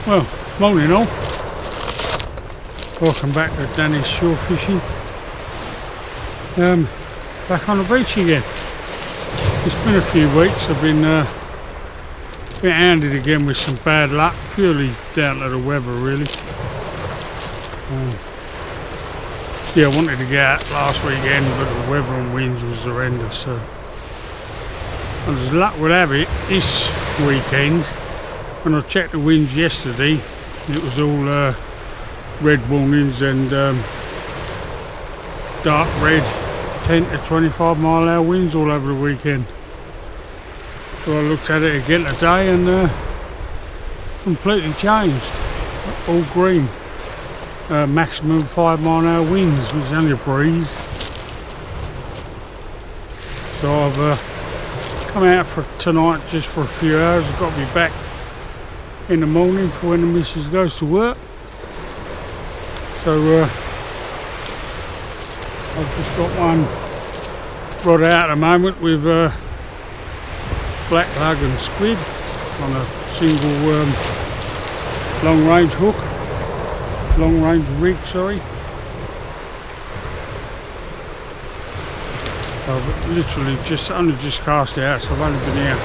Well, morning all. Welcome back to Danny's shore fishing. Back on the beach again. It's been a few weeks. I've been hounded again with some bad luck, purely down to the weather really. Yeah, I wanted to get out last weekend, but the weather and winds was horrendous. So, and as luck would have it, this weekend, when I checked the winds yesterday, it was all red warnings and dark red 10 to 25 mile an hour winds all over the weekend. So I looked at it again today and completely changed. All green. Maximum 5 mile an hour winds, which is only a breeze. So I've come out for tonight just for a few hours. I've got to be back in the morning for when the missus goes to work. So I've just got one rod out at the moment with black lug and squid on a single long range hook, long range rig, sorry. I've literally only just cast it out, so I've only been here,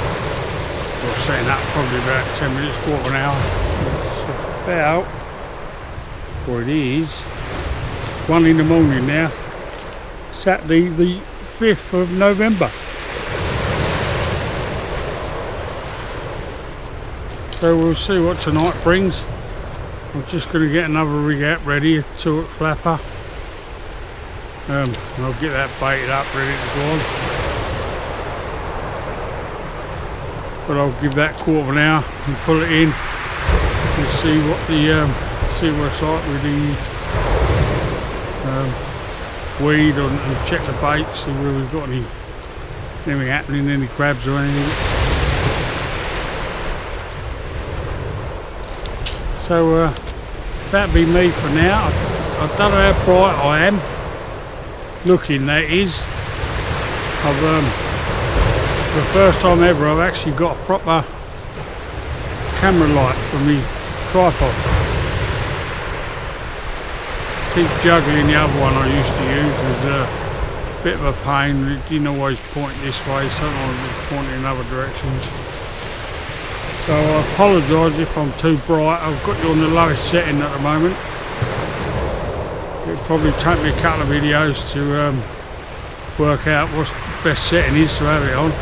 well, setting up probably about 10 minutes, quarter of an hour. It's about, or it is, 1 in the morning now, Saturday the 5th of November. So we'll see what tonight brings. I'm just going to get another rig out ready, a 2-hook flapper. And I'll get that baited up, ready to go on. But I'll give that quarter of an hour and pull it in and see what it's like with the weed and check the bait, see where we've got anything happening, any crabs or anything. So that'll be me for now. I don't know how bright I am looking, that is. For the first time ever I've actually got a proper camera light for me tripod. Keep juggling the other one I used to use. It was a bit of a pain. It didn't always point this way, sometimes it was pointing in other directions. So I apologise if I'm too bright. I've got you on the lowest setting at the moment. It'll probably take me a couple of videos to work out what the best setting is to have it on.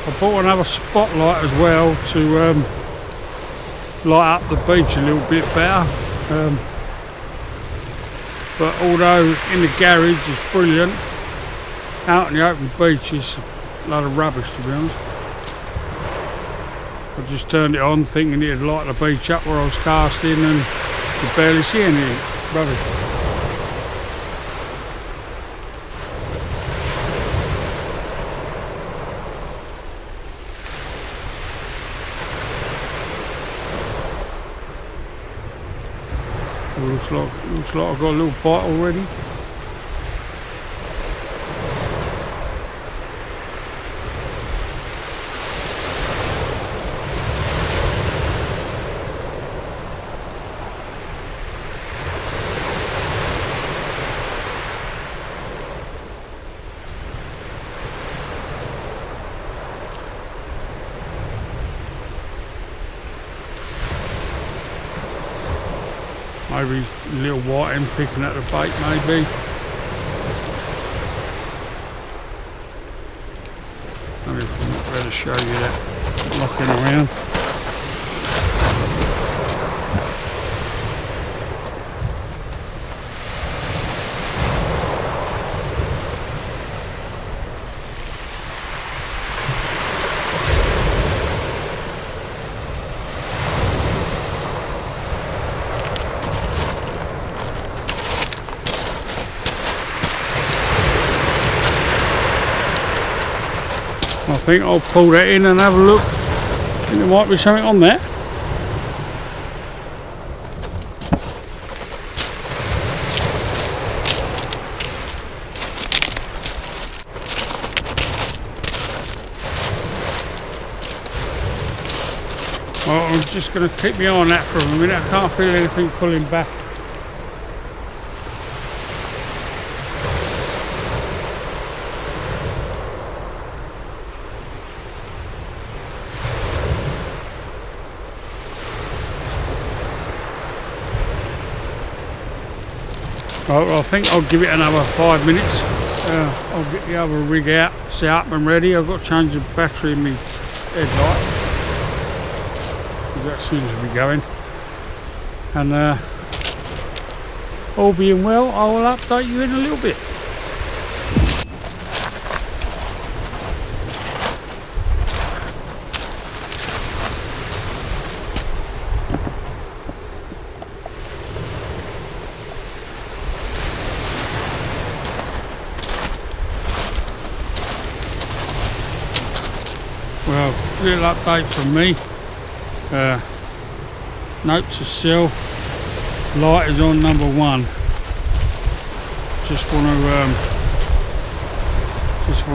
I bought another spotlight as well to light up the beach a little bit better. But although in the garage it's brilliant, out in the open beach is a lot of rubbish, to be honest. I just turned it on thinking it'd light the beach up where I was casting and could barely see anything. Rubbish. Looks like I've got a little bite already. Maybe a little white end picking at the bait, maybe. I better show you that knocking around. I think I'll pull that in and have a look. I think there might be something on there. Well, I'm just going to keep my eye on that for a minute. I can't feel anything pulling back. I think I'll give it another 5 minutes. I'll get the other rig out, set up and ready. I've got to change the battery in my headlight. That seems to be going. And all being well, I will update you in a little bit. Well, little update from me. Note to self: light is on number 1. Just want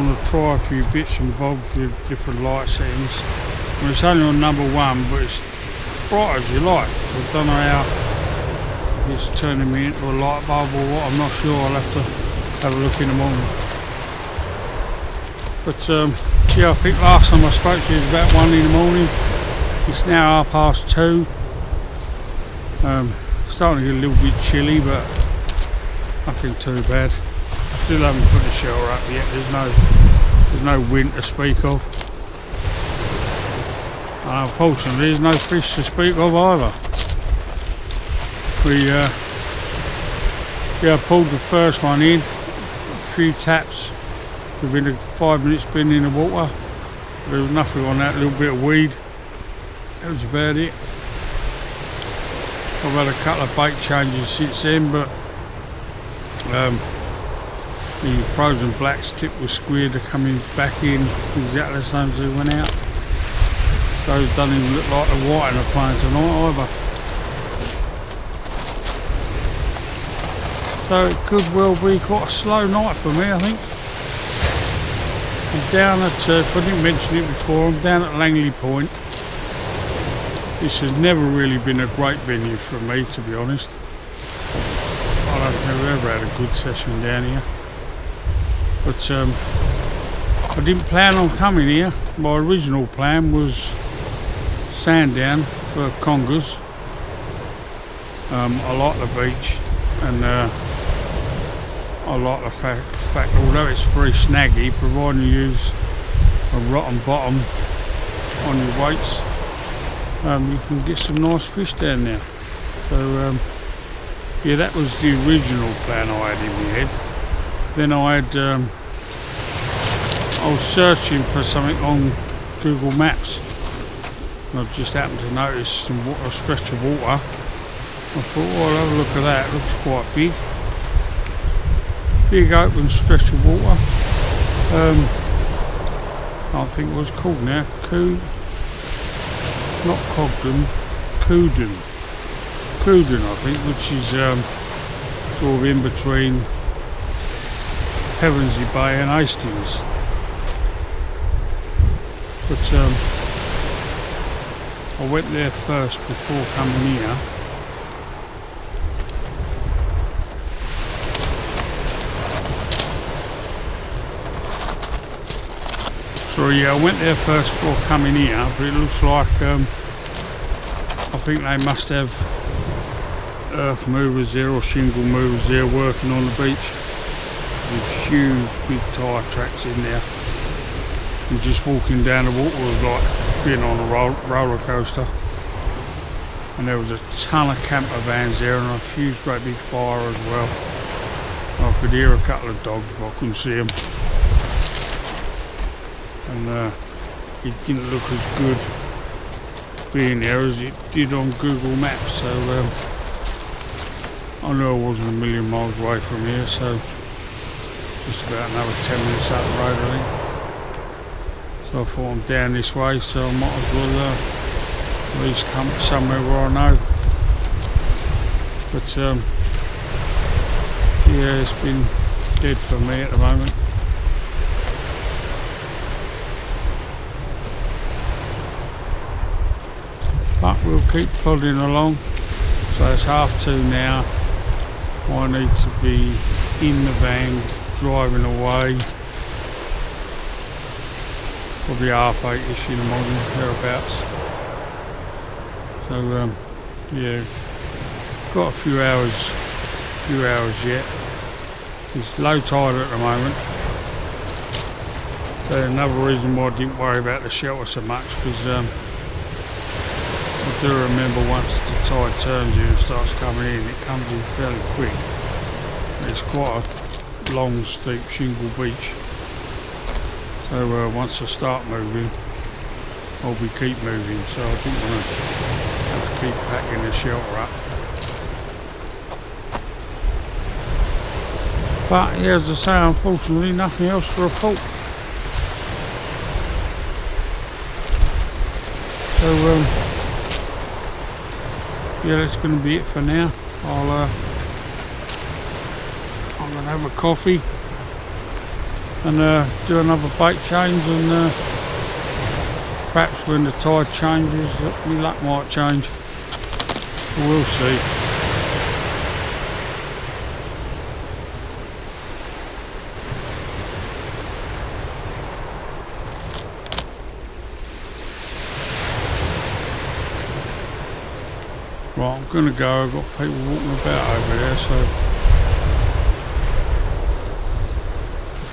to try a few bits and bobs with different light settings. Well, it's only on number 1, but it's bright as you like. So I don't know how it's turning me into a light bulb or what. I'm not sure. I'll have to have a look in the morning. But yeah, I think last time I spoke to you was about 1 in the morning. It's now 2:30. Starting to get a little bit chilly, but nothing too bad. Still haven't put the shelter up yet. There's no wind to speak of. And unfortunately, there's no fish to speak of either. We pulled the first one in, a few taps. Within 5 minutes being in the water, there was nothing on that, little bit of weed. That was about it. I've had a couple of bait changes since then, but the frozen blacks tipped with squid are coming back in exactly the same as they went out. So it doesn't even look like the white in the plane tonight either. So it could well be quite a slow night for me, I think. I'm down at, if I didn't mention it before, I'm down at Langley Point. This has never really been a great venue for me, to be honest. I don't think I've ever had a good session down here. But I didn't plan on coming here. My original plan was Sandown for congers. I like the beach, and I like the fact although it's very snaggy, providing you use a rotten bottom on your weights, you can get some nice fish down there. So yeah, that was the original plan I had in my head. Then I was searching for something on Google Maps, and I just happened to notice a stretch of water. I thought, well, I'll have a look at that. It looks quite big. Big open stretch of water. I can't think what it's called now. Not Cogden, Couden, I think, which is sort of in between Pevensey Bay and Hastings. But I went there first before coming here. So yeah, I went there first before coming here, but it looks like I think they must have earth movers there or shingle movers there working on the beach. There's huge big tyre tracks in there, and just walking down the water was like being on a roller coaster. And there was a ton of camper vans there and a huge great big fire as well. I could hear a couple of dogs, but I couldn't see them. And it didn't look as good being there as it did on Google Maps, so I knew I wasn't a million miles away from here, so just about another 10 minutes up the road, I think. So I thought I'm down this way, so I might as well at least come somewhere where I know. But yeah, it's been dead for me at the moment. but we'll keep plodding along. So it's 2:30 now. I need to be in the van driving away, probably 8:30ish in the morning, thereabouts. So yeah, got a few hours yet. It's low tide at the moment. So another reason why I didn't worry about the shelter so much, because I do remember once the tide turns you and starts coming in, it comes in fairly quick. It's quite a long, steep shingle beach. So once I start moving, I'll keep moving. So I didn't want to have to keep packing the shelter up. But yeah, as I say, unfortunately, nothing else to report. So yeah, that's going to be it for now. I'm going to have a coffee and do another bait change, and perhaps when the tide changes, my luck might change. We'll see. Right, I'm going to go. I've got people walking about over there, so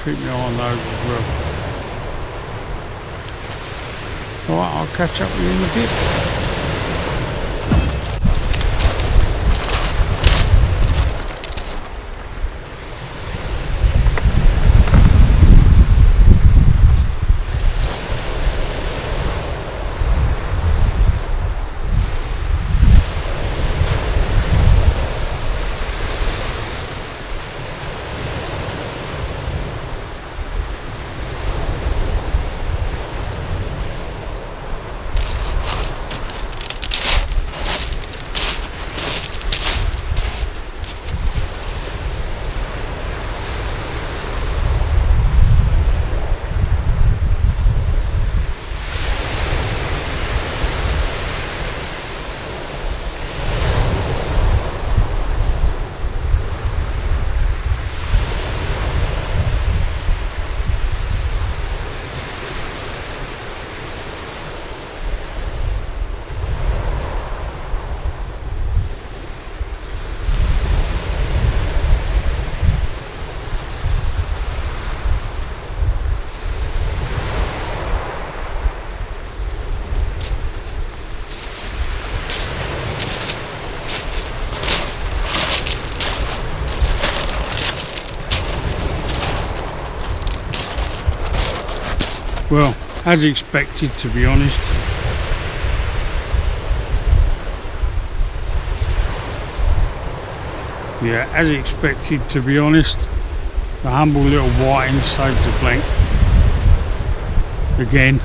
keep my eye on those as well. Alright, I'll catch up with you in a bit. Well, as expected, to be honest. Yeah, as expected, to be honest. The humble little whiting saved the blank. Again.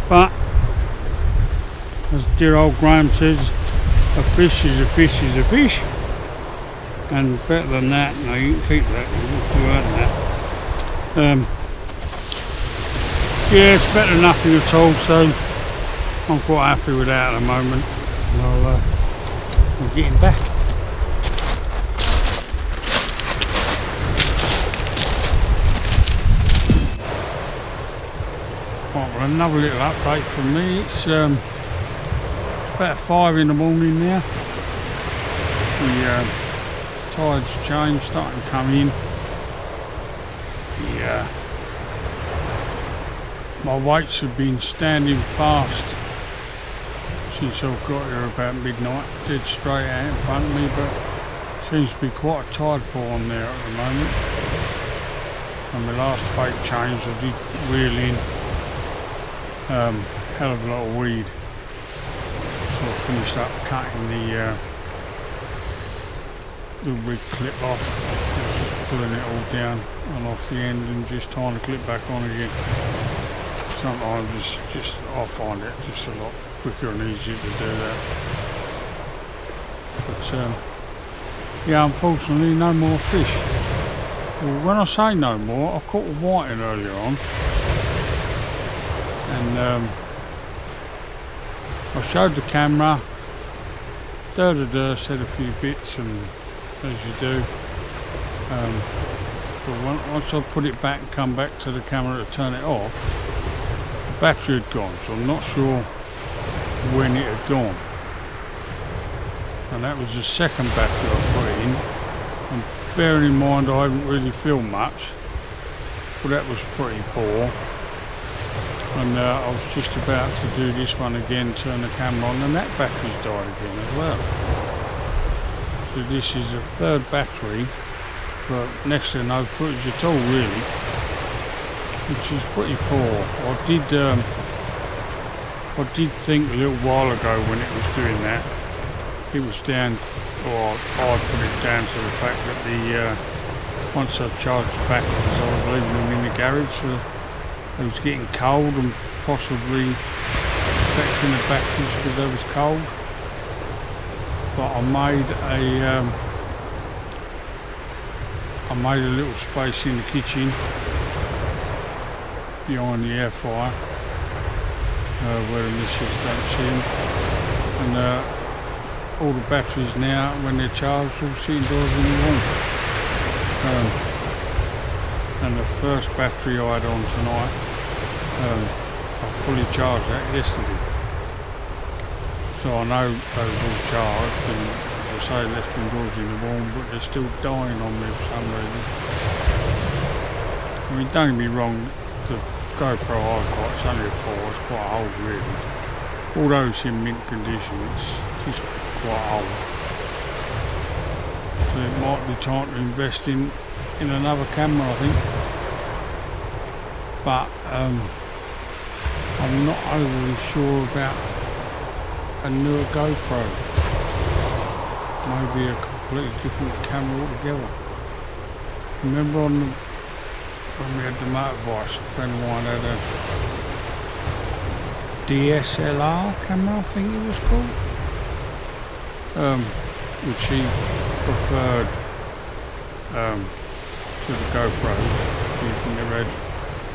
But, as dear old Graham says, a fish is a fish is a fish. And better than that, no, you can keep that, you earn that. Yeah, it's better than nothing at all, so I'm quite happy with that at the moment. And I'm getting back. Right, well, another little update from me. It's about 5 in the morning now. The tide's changed, starting to come in. My weights have been standing fast since I've got here about midnight, dead straight out in front of me, but seems to be quite a tide pull on there at the moment. And my last bait change, I did reel in hell of a lot of weed, so I finished up cutting the rig clip off. I was just pulling it all down and off the end and just tying the clip back on again. Sometimes I find it just a lot quicker and easier to do that. But yeah, unfortunately no more fish. Well, when I say no more, I caught a whiting earlier on, and I showed the camera, said a few bits, and as you do. But once I put it back and come back to the camera to turn it off, the battery had gone, so I'm not sure when it had gone. And that was the second battery I put in. And bearing in mind I haven't really filmed much, but that was pretty poor. And I was just about to do this one again, turn the camera on, and that battery's died again as well. So this is a third battery, but next to no footage at all really, which is pretty poor. I did think a little while ago when it was doing that, it was down, or I put it down to the fact that once I charged the batteries I was leaving them in the garage, so they was getting cold and possibly affecting the batteries because they was cold. But I made a little space in the kitchen behind the air fryer where the missus don't see them, and all the batteries now when they're charged all sit indoors in the room. And the first battery I had on tonight, I fully charged that yesterday, so I know they was all charged, and as I say, left indoors in the warm, but they're still dying on me for some reason. I mean, don't get me wrong, the GoPro I've got, it's only a 4, it's quite old really. Although it's in mint condition, it's quite old. So it might be time to invest in another camera, I think. But I'm not overly sure about a newer GoPro. Maybe a completely different camera altogether. Remember when we had the motorbikes, a friend of mine had a DSLR camera, I think it was called, which he preferred to the GoPro. He never had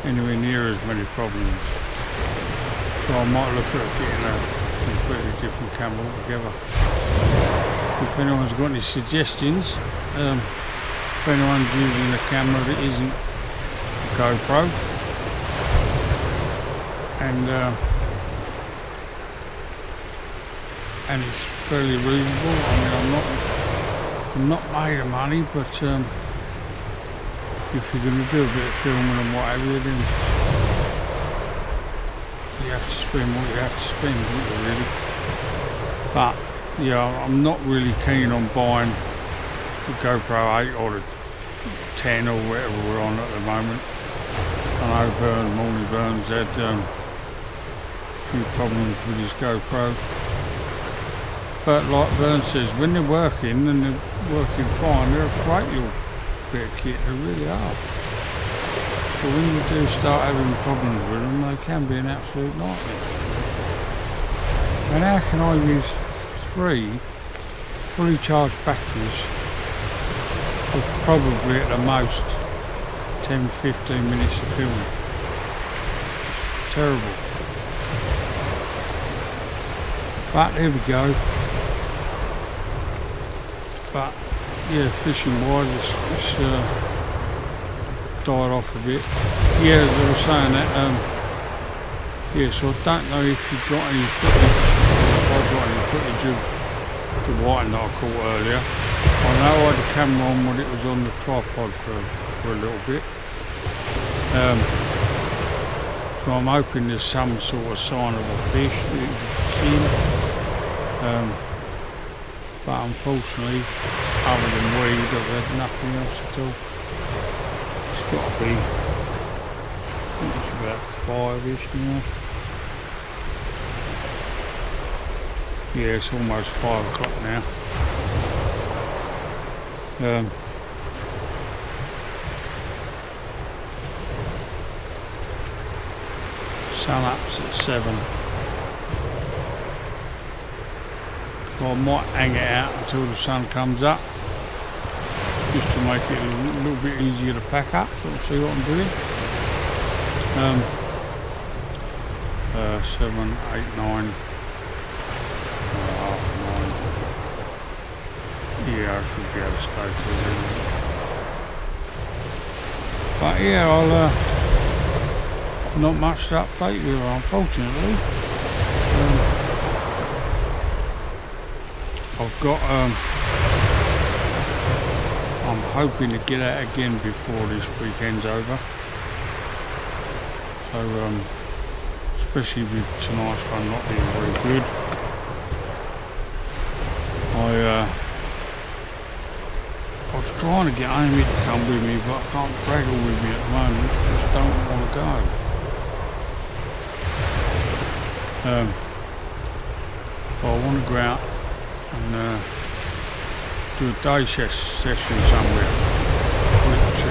anywhere near as many problems. So I might look at getting a completely different camera altogether. If anyone's got any suggestions, if anyone's using a camera that isn't a GoPro, and it's fairly reasonable. I mean, I'm not made of money, but if you're going to do a bit of filming and what have you, then you have to spend what you have to spend, don't you, really? But yeah, I'm not really keen on buying the GoPro 8 or the 10 or whatever we're on at the moment. I know Morley Burns had a few problems with his GoPro. But like Burns says, when they're working and they're working fine, they're a great little bit of kit, they really are. But when you do start having problems with them, they can be an absolute nightmare. And how can I use 3 fully charged batteries for probably at the most 10-15 minutes of filming? It's terrible. But there we go. But yeah, fishing wise, it's died off a bit. Yeah, as I was saying that, yeah, so I don't know if you've got any footage, if I've got any footage of the whiting that I caught earlier. I know I had the camera on when it was on the tripod for a little bit. So I'm hoping there's some sort of sign of a fish that you can see. But unfortunately, other than weed, I've had nothing else at all. It's got to be, I think it's about 5-ish now. Yeah, it's almost 5 o'clock now. Sun up's at 7. So I might hang it out until the sun comes up, just to make it a little bit easier to pack up. So we'll see what I'm doing. 7, 8, 9, Yeah, I should be able to stay till then. But yeah, not much to update you, unfortunately. I've got I'm hoping to get out again before this weekend's over. So especially with tonight's one not being very good. I was trying to get Amy to come with me, but I can't drag her with me at the moment. She just don't want to go. But I want to go out and do a day session somewhere, which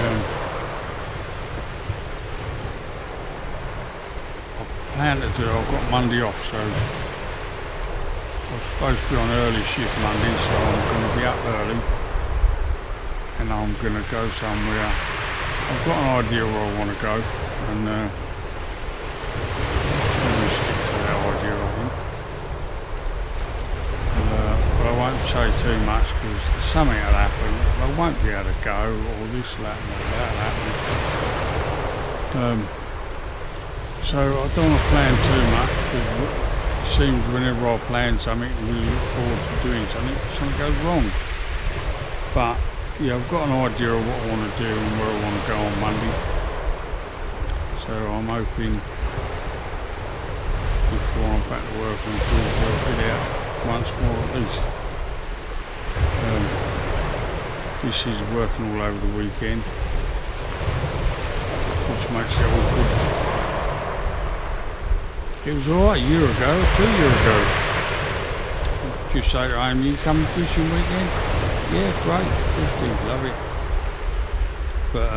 I plan to do. I've got Monday off, so I'm supposed to be on early shift Monday, so I'm going to be up early and I'm going to go somewhere. I've got an idea where I want to go, and I'm going to stick to that idea, I think. But I won't say too much because something will happen. I won't be able to go, or this will happen, or that will happen. So I don't want to plan too much, because it seems whenever I plan something and we look forward to doing something goes wrong. But yeah, I've got an idea of what I want to do and where I want to go on Monday. So I'm hoping before I'm back to work on Tuesday I'll get out once more at least. This is working all over the weekend, which makes it awkward. It was alright a year ago, 2 years ago. Just say to Amy, you coming fishing weekend? Yeah, great, love it. But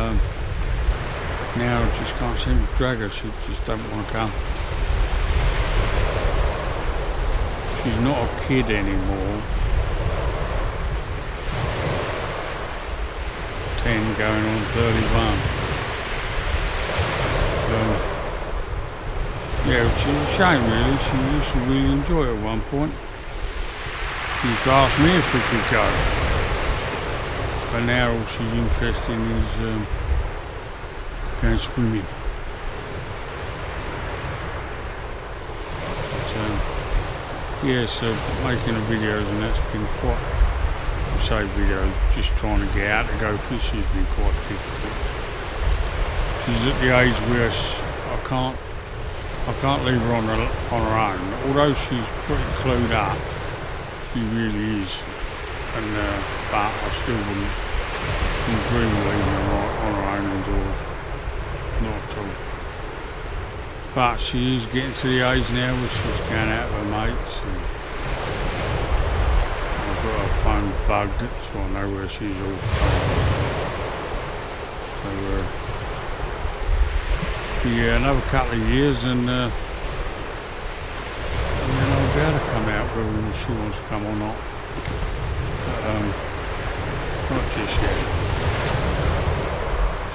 now I just can't seem to drag her, she just don't want to come. She's not a kid anymore. 10 going on 31. Yeah, which is a shame really. She used to really enjoy it at one point. She used to ask me if we could go. But now all she's interested in is going swimming. So, yeah, so making the videos and that's been quite, videos, just trying to get out to go fishing has been quite difficult. She's at the age where I can't leave her on her own. Although she's pretty clued up, she really is. And but I still wouldn't dream of leaving her on her own indoors. Not at all. But she is getting to the age now where she's going out with her mates. And I've got her phone bugged, so I know where she's all so yeah, another couple of years and then I'll be able to come out whether she wants to come or not. But, not just yet.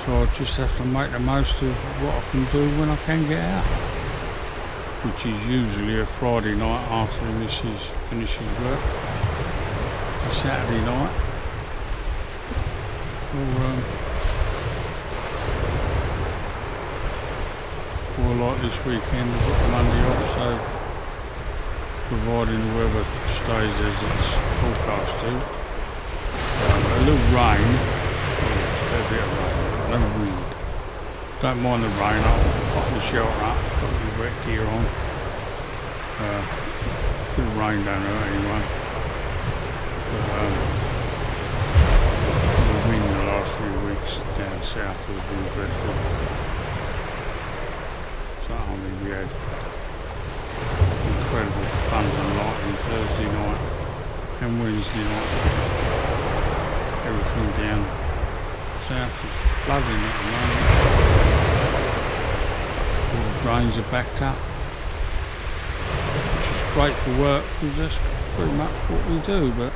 So I'll just have to make the most of what I can do when I can get out, which is usually a Friday night after the missus finishes work, a Saturday night, or like this weekend I've got the Monday off, so providing the weather stays as it's forecast to. A little rain, a bit of rain, no wind. Don't mind the rain, I'll pop my shelter up, put my wet gear on. A bit of rain don't hurt anyway. But the wind the last few weeks down south has been dreadful. So I mean, we had incredible thunder and lightning Thursday night and Wednesday night. Everything down south is flooding at the moment. All the drains are backed up, which is great for work because that's pretty much what we do, but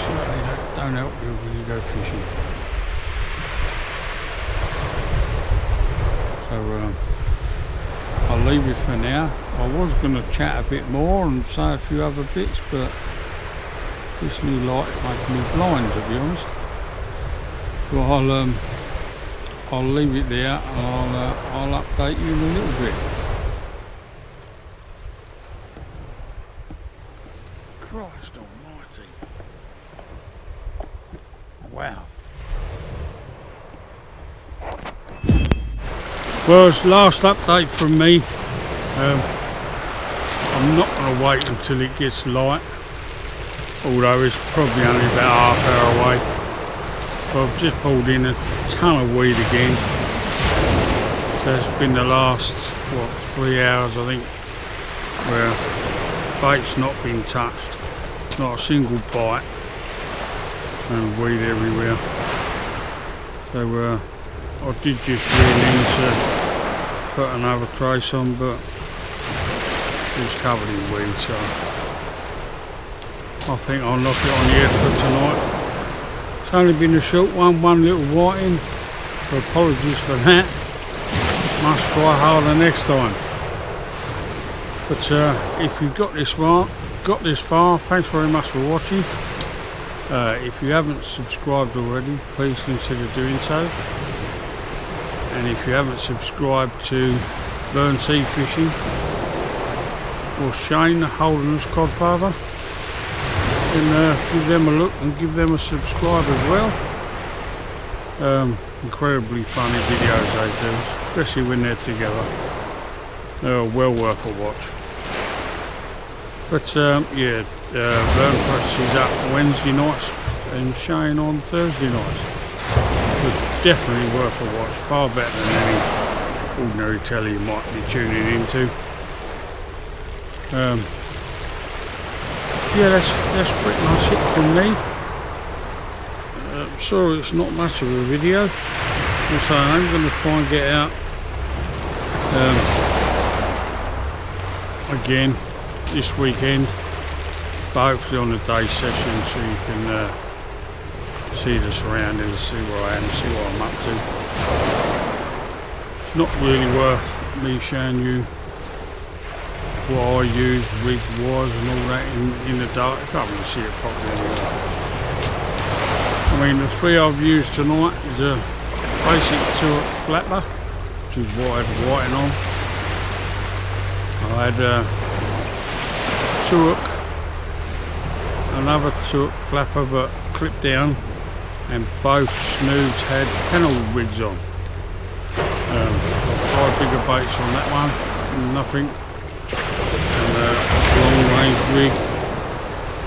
certainly don't help you when you go fishing. So I'll leave it for now. I was going to chat a bit more and say a few other bits, but This new light is making me blind, to be honest. But I'll leave it there, and I'll update you in a little bit. Christ almighty. Wow. Well, it's last update from me. I'm not going to wait until it gets light, although it's probably only about half hour away. So I've just pulled in a ton of weed again. So it's been the last, what, 3 hours I think, where bait's not been touched, not a single bite, and weed everywhere. So I did just reel in to put another trace on, but it was covered in weed, so I think I'll knock it on the head for tonight. It's only been a short one little whiting, so apologies for that. Must try harder next time. But if you got this far, thanks very much for watching. If you haven't subscribed already, please consider doing so. And if you haven't subscribed to Learn Sea Fishing or Shane, the Holderness Codfather, then give them a look and give them a subscribe as well. Incredibly funny videos they do, especially when they're together. They're well worth a watch. But yeah, Learn Fresh is up Wednesday nights and Shane on Thursday nights. But definitely worth a watch, far better than any ordinary telly you might be tuning into. Yeah, that's pretty much it from me. Sorry it's not much of a video. So I'm going to try and get out again this weekend, but hopefully on a day session, so you can see the surroundings, see where I am, see what I'm up to. It's not really worth me showing you what I use, rig wires and all that in the dark. You can't really see it properly anymore. I mean, the three I've used tonight is a basic 2-hook flapper, which is what I had whiting on. I had a 2-hook, another 2-hook flapper but clipped down, and both snoods had pennel rigs on. I tried bigger baits on that one, nothing. And long range rig,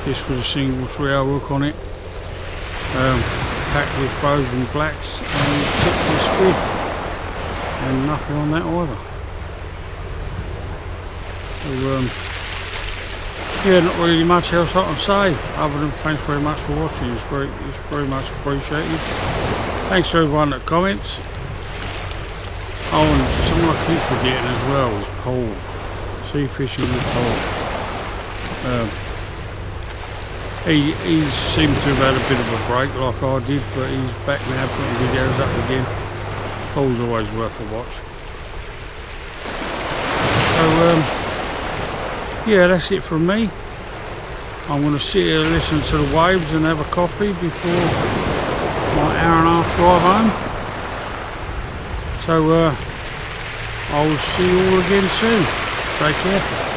this was a single 3-hour hook on it, packed with frozen blacks and tipped with squid, and nothing on that either. So yeah, not really much else I can say other than thanks very much for watching. It's very much appreciated. Thanks to everyone that comments. Oh, and someone I keep forgetting as well is Paul. Sea fishing with Paul. He seems to have had a bit of a break like I did, but he's back now putting videos up again. Paul's always worth a watch. So yeah, that's it from me. I'm going to sit here and listen to the waves and have a coffee before my hour and a half drive home. So I will see you all again soon. Take care.